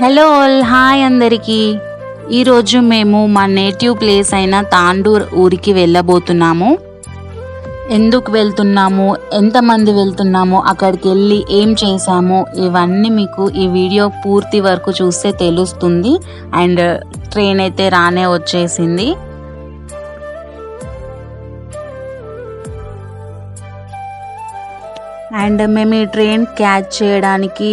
Hello all, hi అందరికీ. ఈరోజు మేము మా నేటివ్ ప్లేస్ అయిన తాండూర్ ఊరికి వెళ్ళబోతున్నాము. ఎందుకు వెళ్తున్నాము, ఎంతమంది వెళ్తున్నాము, అక్కడికి వెళ్ళి ఏం చేసాము, ఇవన్నీ మీకు ఈ వీడియో పూర్తి వరకు చూస్తే తెలుస్తుంది. అండ్ ట్రైన్ అయితే రానే వచ్చేసింది. అండ్ మేము ఈ ట్రైన్ క్యాచ్ చేయడానికి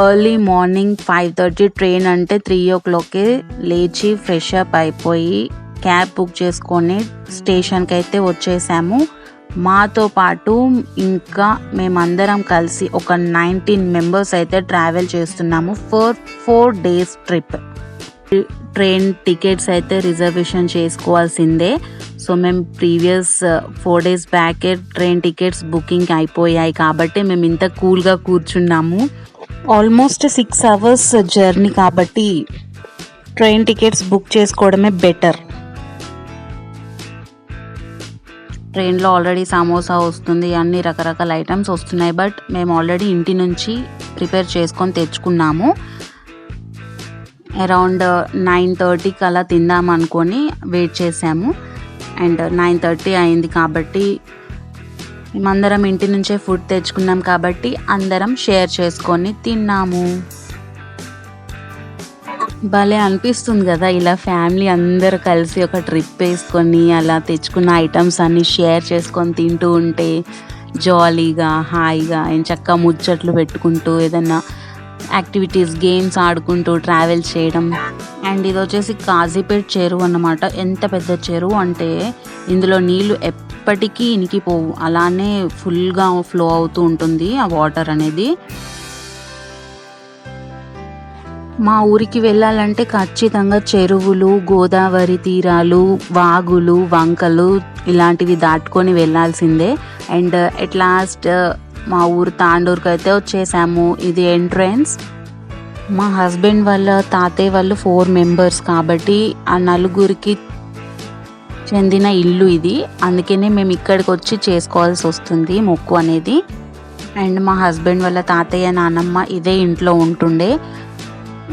ఎర్లీ మార్నింగ్ 5:30 ట్రైన్ అంటే 3 o'clockకే లేచి ఫ్రెష్ అప్ అయిపోయి క్యాబ్ బుక్ చేసుకొని స్టేషన్కి అయితే వచ్చేసాము. మాతో పాటు ఇంకా మేమందరం కలిసి ఒక 19 members అయితే ట్రావెల్ చేస్తున్నాము for 4 days trip. Train tickets అయితే రిజర్వేషన్ చేసుకోవాల్సిందే. సో మేము ప్రీవియస్ 4 days బ్యాకే ట్రైన్ టికెట్స్ బుకింగ్ అయిపోయాయి కాబట్టి మేము ఇంత కూల్గా కూర్చున్నాము. ఆల్మోస్ట్ 6 hours జర్నీ కాబట్టి ట్రైన్ టికెట్స్ బుక్ చేసుకోవడమే బెటర్. ట్రైన్లో ఆల్రెడీ సమోసా వస్తుంది, అన్ని రకరకాల ఐటమ్స్ వస్తున్నాయి. బట్ మేము ఆల్రెడీ ఇంటి నుంచి ప్రిపేర్ చేసుకొని తెచ్చుకున్నాము. అరౌండ్ 9:30కి అలా తిందాం అనుకొని వెయిట్ చేసాము. అండ్ 9:30 అయింది కాబట్టి మేమందరం ఇంటి నుంచే ఫుడ్ తెచ్చుకున్నాం కాబట్టి అందరం షేర్ చేసుకొని తిన్నాము. భలే అనిపిస్తుంది కదా ఇలా ఫ్యామిలీ అందరు కలిసి ఒక ట్రిప్ వేసుకొని అలా తెచ్చుకున్న ఐటమ్స్ అన్నీ షేర్ చేసుకొని తింటూ ఉంటే జాలీగా హాయిగా చక్కగా ముచ్చట్లు పెట్టుకుంటూ ఏదన్నా యాక్టివిటీస్ గేమ్స్ ఆడుకుంటూ ట్రావెల్ చేయడం. అండ్ ఇది వచ్చేసి కాజీపేట్ చెరువు అన్నమాట. ఎంత పెద్ద చెరువు అంటే ఇందులో నీళ్ళు ఎప్పటికీ ఇనికిపోవు, అలానే ఫుల్గా ఫ్లో అవుతూ ఉంటుంది ఆ వాటర్ అనేది. మా ఊరికి వెళ్ళాలంటే ఖచ్చితంగా చెరువులు, గోదావరి తీరాలు, వాగులు, వంకలు ఇలాంటివి దాటుకొని వెళ్ళాల్సిందే. అండ్ ఎట్ లాస్ట్ మా ఊరు తాండూరుకి అయితే వచ్చేసాము. ఇది ఎంట్రన్స్. మా హస్బెండ్ వాళ్ళ తాతయ్య వాళ్ళు 4 members కాబట్టి ఆ నలుగురికి చెందిన ఇల్లు ఇది. అందుకనే మేము ఇక్కడికి వచ్చి చేసుకోవాల్సి వస్తుంది మొక్కు అనేది. అండ్ మా హస్బెండ్ వాళ్ళ తాతయ్య నానమ్మ ఇదే ఇంట్లో ఉంటుండే.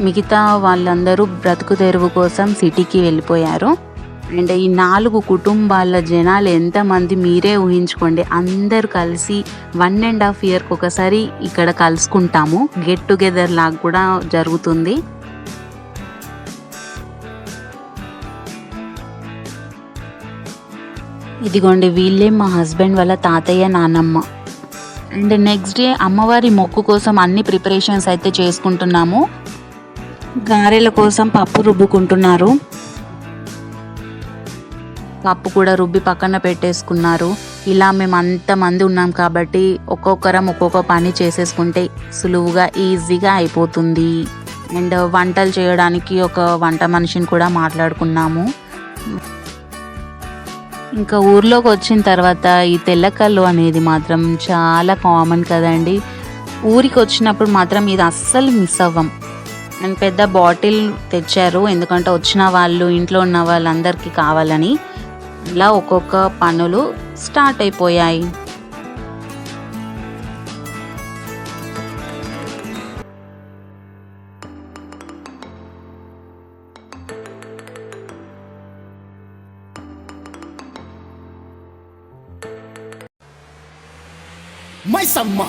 మిగతా వాళ్ళందరూ బ్రతుకు తెరువు కోసం సిటీకి వెళ్ళిపోయారు. అండ్ ఈ 4 కుటుంబాల జనాలు ఎంతమంది మీరే ఊహించుకోండి. అందరు కలిసి 1.5 yearకి ఒకసారి ఇక్కడ కలుసుకుంటాము. గెట్ టుగెదర్ లాగా కూడా జరుగుతుంది. ఇదిగోండి వీళ్ళే మా హస్బెండ్ వాళ్ళ తాతయ్య నానమ్మ. అండ్ నెక్స్ట్ డే అమ్మవారి మొక్కు కోసం అన్ని ప్రిపరేషన్స్ అయితే చేసుకుంటున్నాము. గారెల కోసం పప్పు రుబ్బుకుంటున్నారు. పప్పు కూడా రుబ్బి పక్కన పెట్టేసుకున్నారు. ఇలా మేము అంతమంది ఉన్నాం కాబట్టి ఒక్కొక్కరం ఒక్కొక్క పని చేసేసుకుంటే సులువుగా ఈజీగా అయిపోతుంది. అండ్ వంటలు చేయడానికి ఒక వంట మనిషిని కూడా మాట్లాడుకున్నాము. ఇంకా ఊర్లోకి వచ్చిన తర్వాత ఈ తెల్లకల్లు అనేది మాత్రం చాలా కామన్ కదండి. ఊరికి వచ్చినప్పుడు మాత్రం ఇది అస్సలు మిస్ అవ్వం. అండ్ పెద్ద బాటిల్ తెచ్చారు, ఎందుకంటే వచ్చిన వాళ్ళు ఇంట్లో ఉన్న వాళ్ళందరికీ కావాలని. ఇలా ఒక్కొక్క పనులు స్టార్ట్ అయిపోయాయి. మైసమ్మ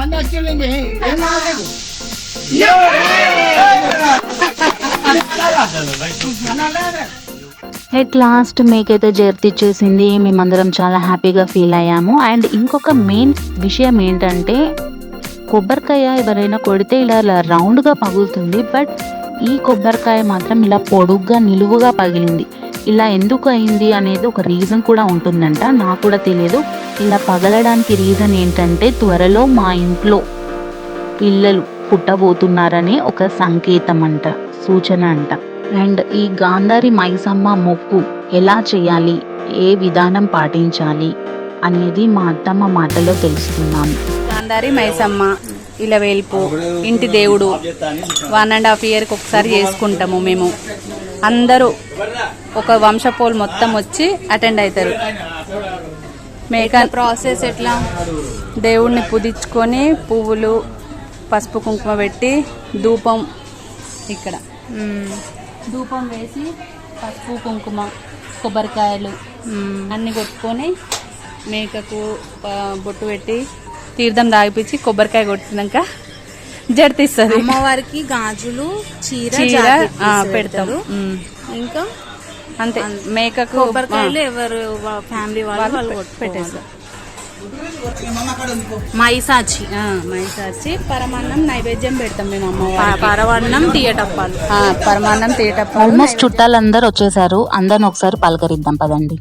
మంది వచ్చింది ఏం కావాలి ఎట్ లాస్ట్ మీకైతే జర్తిచ్చేసింది. మేమందరం చాలా హ్యాపీగా ఫీల్ అయ్యాము. అండ్ ఇంకొక మెయిన్ విషయం ఏంటంటే కొబ్బరికాయ ఎవరైనా కొడితే ఇలా రౌండ్గా పగులుతుంది. బట్ ఈ కొబ్బరికాయ మాత్రం ఇలా పొడుగ్గా నిలువుగా పగిలింది. ఇలా ఎందుకు అయింది అనేది ఒక రీజన్ కూడా ఉంటుందంట, నాకు కూడా తెలియదు. ఇలా పగలడానికి రీజన్ ఏంటంటే త్వరలో మా ఇంట్లో పిల్లలు పుట్టబోతున్నారని ఒక సంకేతం అంట, సూచన అంట. అండ్ ఈ గాంధారి మైసమ్మ మొక్కు ఎలా చేయాలి, ఏ విధానం పాటించాలి అనేది మా అత్తమ్మ మాటలో తెలుసుకున్నాము. గాంధారి మైసమ్మ ఇలా వేల్పు ఇంటి దేవుడు 1.5 yearకి ఒకసారి చేసుకుంటాము మేము. అందరూ ఒక వంశపోలు మొత్తం వచ్చి అటెండ్ అవుతారు. మేక ప్రాసెస్ ఎట్లా? దేవుడిని పూజించుకొని పువ్వులు పసుపు కుంకుమ పెట్టి ధూపం ఇక్కడ ధూపం వేసి పసుపు కుంకుమ కొబ్బరికాయలు అన్నీ కొట్టుకొని మేకకు బొట్టు పెట్టి తీర్థం తాగిపించి కొబ్బరికాయ కొట్టినాక జడితిస్తుంది. అమ్మవారికి గాజులు చీర పెడతారు. ఇంకా అంతే. మేకకు కొబ్బరికాయలు ఎవరు ఫ్యామిలీ వాళ్ళు పెట్టేస్తారు. మైసాచి పరమాన్నం నైవేద్యం పెడతాం మేము అమ్మవారికి. పరవన్నం తీయటప్పాలు. పరమాన్నం తీయటప్పాలు. ఆల్మోస్ట్ చుట్టాలందరూ వచ్చేసారు. అందరిని ఒకసారి పలకరిద్దాం పదండి.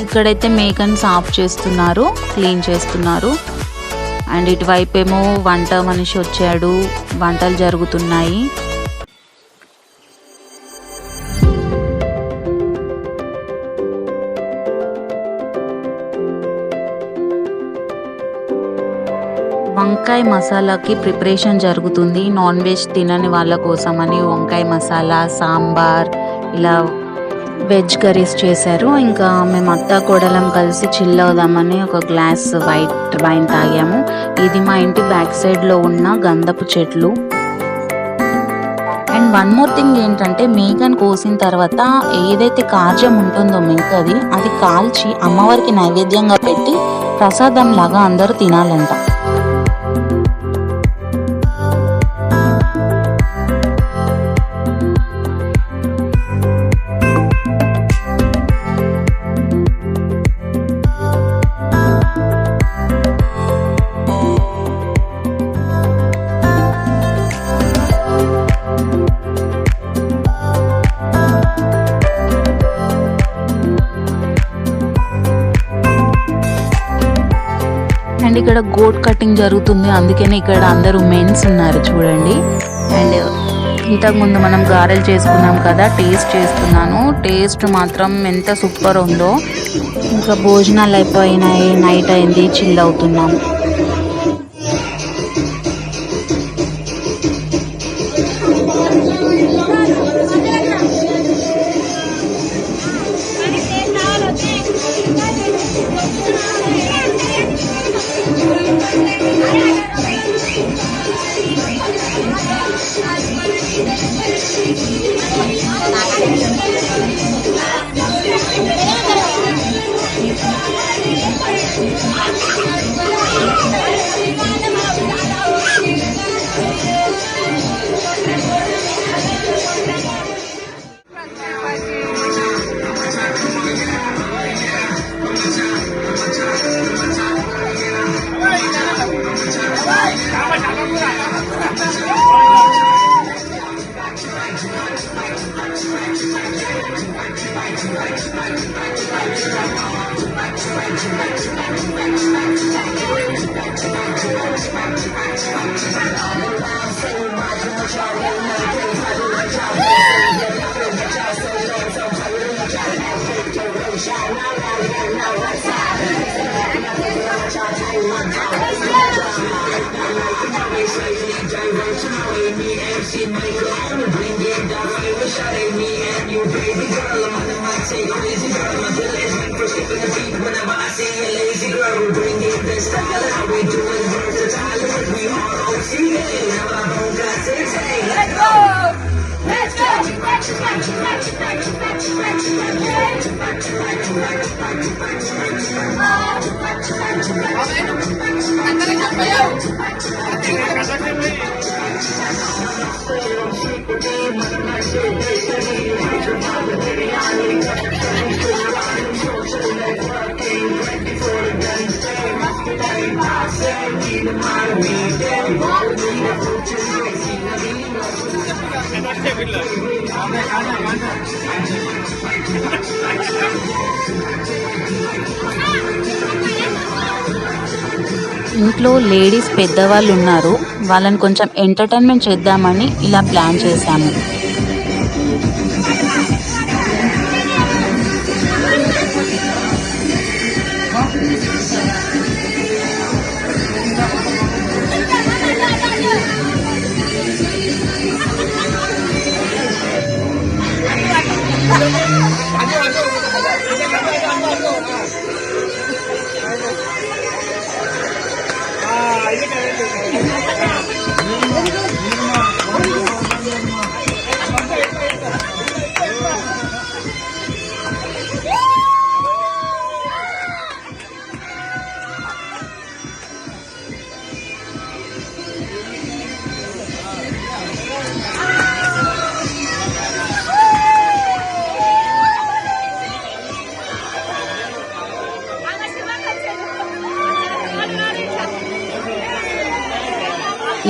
ఇక్కడైతే మేకని సాఫ్ చేస్తున్నారు, క్లీన్ చేస్తున్నారు. అండ్ ఇటువైపు ఏమో వంట మనిషి వచ్చాడు, వంటలు జరుగుతున్నాయి. వంకాయ మసాలాకి ప్రిపరేషన్ జరుగుతుంది. నాన్ వెజ్ తినని వాళ్ళ కోసమని వంకాయ మసాలా, సాంబార్, ఇలా వెజ్ కర్రీస్ చేశారు. ఇంకా మేము అత్త కోడలం కలిసి చిల్ అవుదామని ఒక గ్లాస్ వైట్ వైన్ తాగాము. ఇది మా ఇంటి బ్యాక్ సైడ్లో ఉన్న గంధపు చెట్లు. అండ్ వన్ మోర్ థింగ్ ఏంటంటే మేకను కోసిన తర్వాత ఏదైతే కాజం ఉంటుందో మేకది, అది కాల్చి అమ్మవారికి నైవేద్యంగా పెట్టి ప్రసాదం లాగా అందరూ తినాలంట. అండ్ ఇక్కడ గోట్ కటింగ్ జరుగుతుంది, అందుకని ఇక్కడ అందరూ మెన్స్ ఉన్నారు చూడండి. అండ్ ఇంతకుముందు మనం గారెలు చేసుకున్నాం కదా, టేస్ట్ చేస్తున్నాను. టేస్ట్ మాత్రం ఎంత సూపర్ ఉందో. ఇంకా భోజనాలు అయిపోయినాయి, నైట్ అయింది, చిల్ అవుతున్నాం. ఇంట్లో లేడీస్ పెద్దవాళ్ళు ఉన్నారు, వాళ్ళని కొంచెం ఎంటర్టైన్మెంట్ చేద్దామని ఇలా ప్లాన్ చేశాము.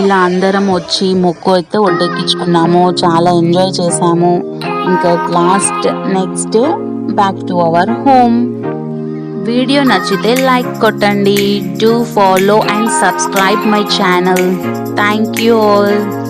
ఇలా అందరం వచ్చి మొక్కు అయితే ఒడ్డెక్కించుకున్నాము, చాలా ఎంజాయ్ చేసాము. ఇంకా next back to our home. Video నచ్చితే లైక్ కొట్టండి. Do follow and subscribe my channel. Thank you all.